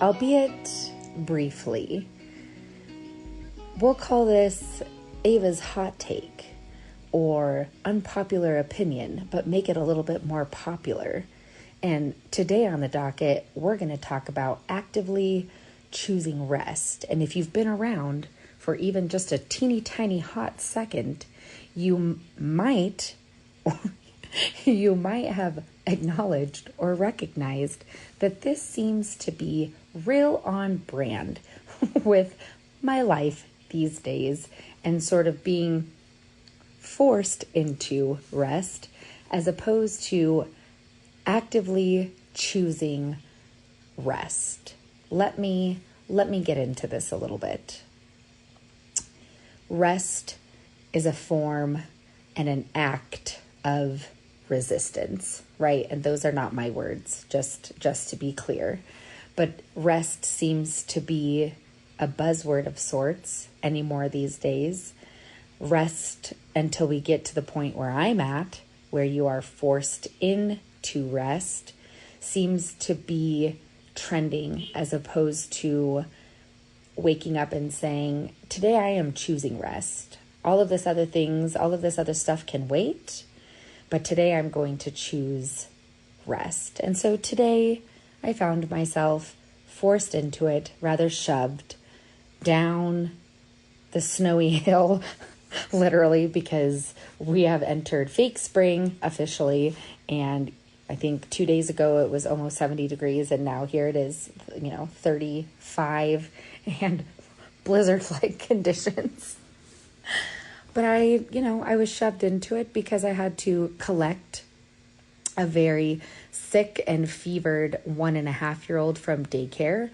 albeit briefly. We'll call this Ava's hot take or unpopular opinion, but make it a little bit more popular. And today on the docket, we're going to talk about actively choosing rest. And if you've been around for even just a teeny tiny hot second, you might have acknowledged or recognized that this seems to be real on brand with my life these days and sort of being forced into rest as opposed to actively choosing rest. Let me get into this a little bit. Rest is a form and an act of resistance, right? And those are not my words, just to be clear. But rest seems to be a buzzword of sorts anymore these days. Rest until we get to the point where I'm at, where you are forced into rest, seems to be trending as opposed to waking up and saying, today I am choosing rest. All of this other stuff can wait, but today I'm going to choose rest. And so today I found myself forced into it, rather shoved down the snowy hill, literally, because we have entered fake spring officially. And I think 2 days ago it was almost 70 degrees, and now here it is, 35 and blizzard-like conditions. But I was shoved into it because I had to collect a very sick and fevered 1.5-year-old from daycare,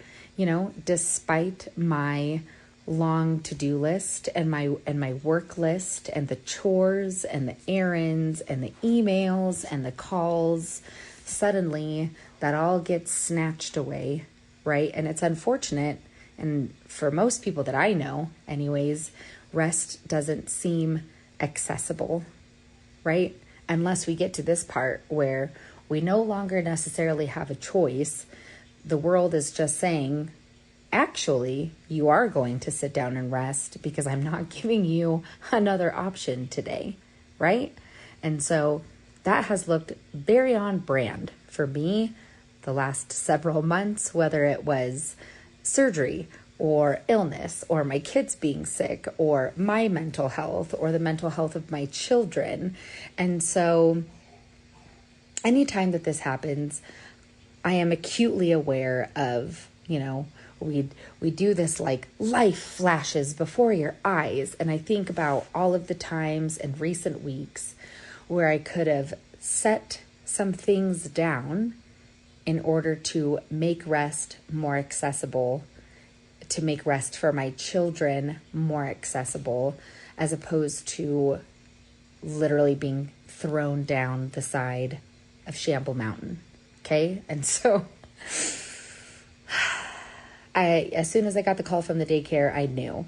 despite my long to-do list and my work list and the chores and the errands and the emails and the calls. Suddenly that all gets snatched away, right? And it's unfortunate. And for most people that I know anyways, rest doesn't seem accessible, right? Unless we get to this part where we no longer necessarily have a choice. The world is just saying, actually, you are going to sit down and rest because I'm not giving you another option today, right? And so that has looked very on brand for me the last several months, whether it was surgery or illness or my kids being sick or my mental health or the mental health of my children. And so anytime that this happens, I am acutely aware of, we do this like life flashes before your eyes. And I think about all of the times in recent weeks where I could have set some things down in order to make rest more accessible, to make rest for my children more accessible, as opposed to literally being thrown down the side of Shamble Mountain. Okay. And so as soon as I got the call from the daycare, I knew,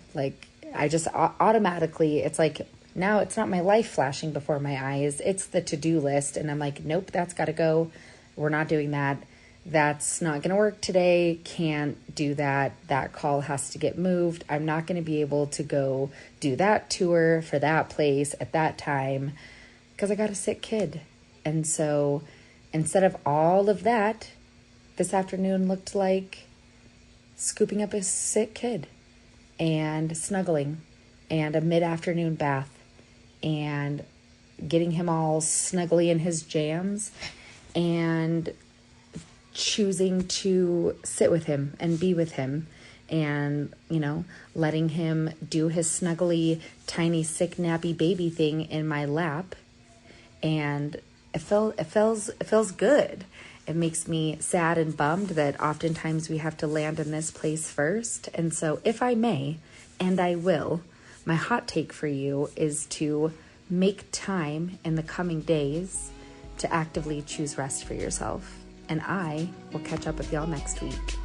I just automatically, it's like, now it's not my life flashing before my eyes. It's the to-do list. And I'm like, nope, that's got to go. We're not doing that. That's not going to work today. Can't do that. That call has to get moved. I'm not going to be able to go do that tour for that place at that time because I got a sick kid. And so instead of all of that, this afternoon looked like scooping up a sick kid and snuggling and a mid-afternoon bath and getting him all snuggly in his jams and choosing to sit with him and be with him and, letting him do his snuggly, tiny, sick, nappy baby thing in my lap. And it feels good. It makes me sad and bummed that oftentimes we have to land in this place first. And so if I may, and I will, my hot take for you is to make time in the coming days to actively choose rest for yourself. And I will catch up with y'all next week.